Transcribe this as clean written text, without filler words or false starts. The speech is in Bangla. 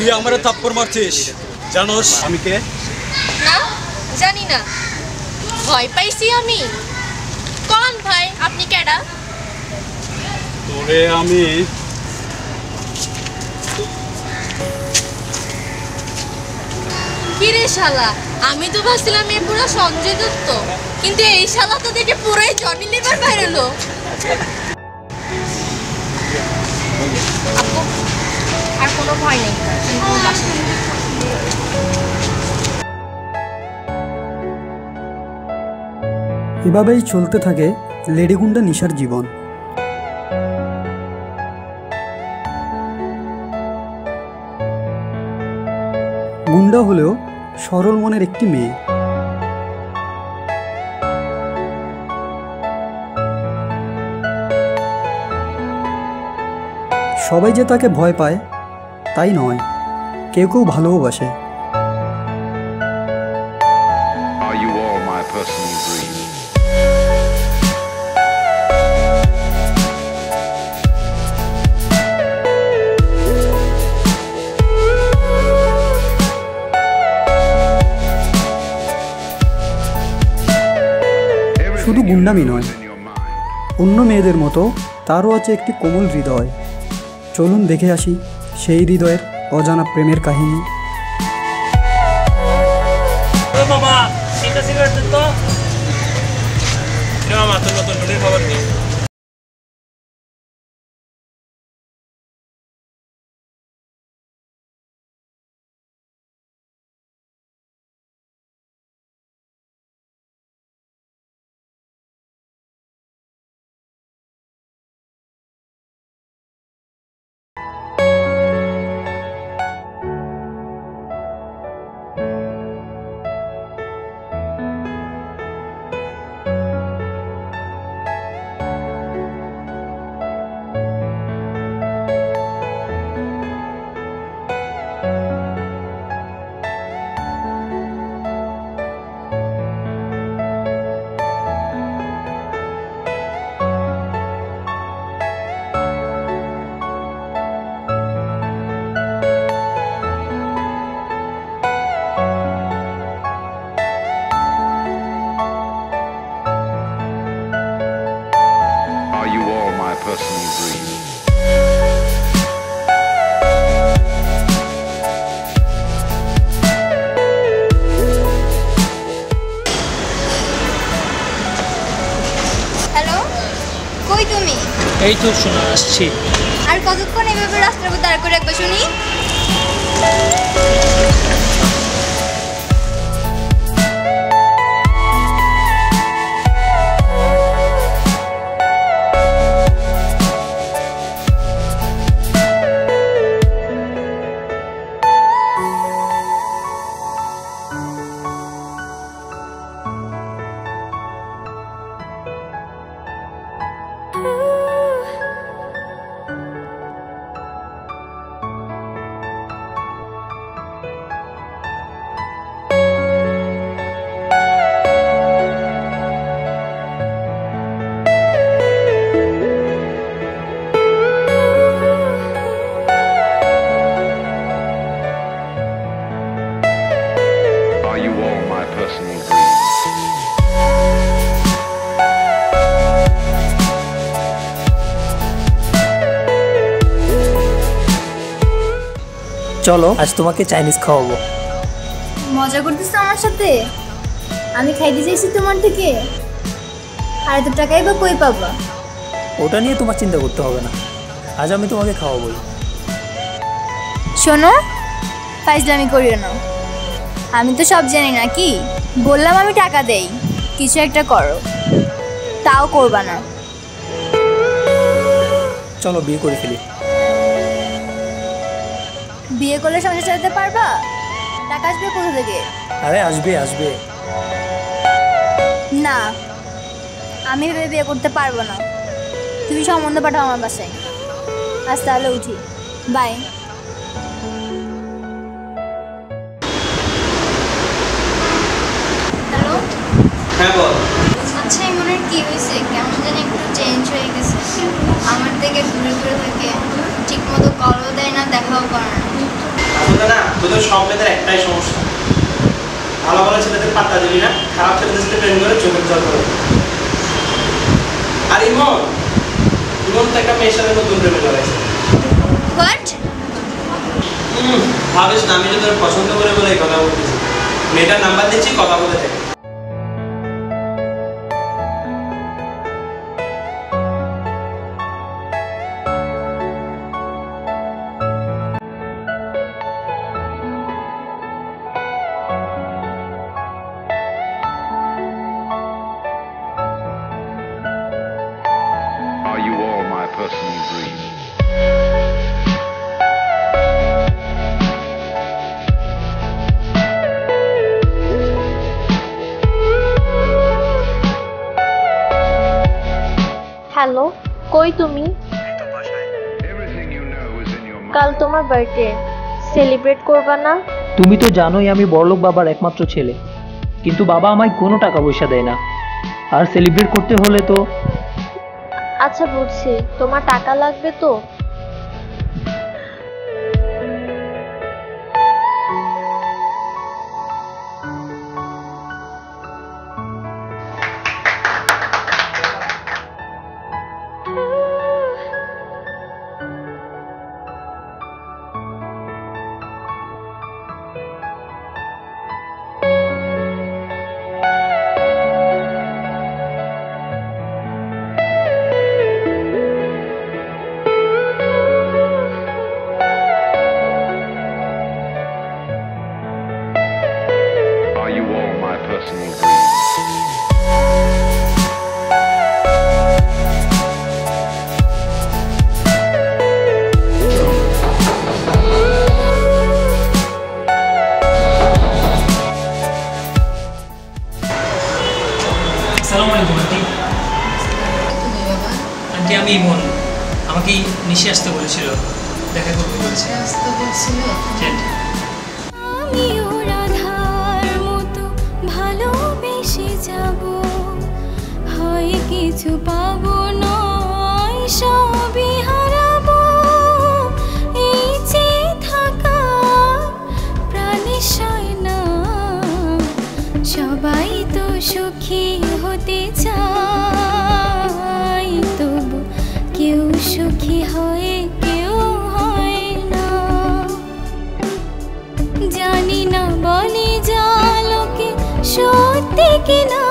তুই আমারে থাপ্পড় মারছিস, জানোস আমি কে? না, জানি না। ভয় পাইছি আমি? কোন ভাই, আপনি কেডা? তোরে আমি কি রে শালা, আমি তো ভাবছিলাম এ পুরো সঞ্জয় দত্ত, কিন্তু এই শালা তো দেখে পুরোই জনি লিভার বাইরেলো। আপু, আর কোনো ভয় নেই। এভাবেই চলতে থাকে লেডি গুন্ডা নিশার জীবন। গুন্ডা হলেও সরল মনের একটি মেয়ে। সবাই যে তাকে ভয় পায় তাই নয়, কেউ কেউ ভালোবাসে। শুধু গুন্ডামি নয়, অন্য মেয়েদের মতো তারও আছে একটি কোমল হৃদয়। চলুন দেখে আসি সেই হৃদয়ের অজানা প্রেমের কাহিনী। এই তো শোনা আসছি। আর কতক্ষণ এভাবে রাস্তার উপর দাঁড় করে রাখবে শুনি? চলো আজ তোমাকে চাইনিজ খাওয়াবো। মজা করতেছো আমার সাথে? আমি খাইতে চাইছি তোমার থেকে, আর এত টাকাই বা কই পাবা? ওটা নিয়ে তোমার চিন্তা করতে হবে না, আজ আমি তোমাকে খাওয়াবো। শোনো, ফাইজলামি করিও না। আমি তো সব জানি না কি বললাম, আমি টাকা দেই, কিছু একটা করো, তাও করবা না। চলো বিয়ে করে ফেলি। বিয়ে করলে সংসার চালাতে পারবা? টাকা আসবে কোথা থেকে? আরে আসবে আসবে। না, আমি ভেবে বিয়ে করতে পারবো না। তুমি সম্বন্ধ পাঠাও আমার বাসায়। আজ তাহলে উঠি, বাই। হ্যালো। হ্যাঁ বল। আচ্ছা এমনের কি হয়েছে? কেমন জানি একটু চেঞ্জ হয়ে গেছে। আমার থেকে দূরে দূরে থাকে, ঠিক মতো কলও দেয় না, দেখাও করে না। তো সব মেয়েদের একটাই সমস্যা, ভালো ভালো ছেলেদের পাত্তা দিবি না, খারাপ ছেলেদের সাথে প্রেম করে চোখের জল করে। আর ইমন তো একটা মেয়ের সাথে নতুন প্রেমে জড়াইছে। হোয়াট? ভাবিস না আমি যে তোর পছন্দ করে বলে এই কথা বলতেছি। মেয়েটার নাম্বার দিচ্ছি, কথা বলে দেখ। Are you all my personal dreams? Hello, কই তুমি? Everything you know is in your mind. কাল তোমার বার্থডে, সেলিব্রেট করবা না? তুমি তো জানোই আমি বড়লোক বাবার একমাত্র ছেলে, কিন্তু বাবা আমায় কোনো টাকা পয়সা দেয় না, আর সেলিব্রেট করতে হলে তো। আচ্ছা বুঝছি, তোমার টাকা লাগবে তো। Are you all my personal dreams? আসসালামু আলাইকুম আন্টি। আন্টি আমি ইমন, আমাকে নিশে আসতে বলেছিল, দেখা করতে বলেছে। আমিও রাধার মতো ভালোবেসে যাব, হয় কিছু পাবো নয় সবই হারাবো, এই যে থাকা প্রাণে সয় না, সবাই তো সুখী হতে চায়, তবু কেউ সুখী হয় কেউ হয় না, জানি না বলে যা লোকে সত্যি কিনা,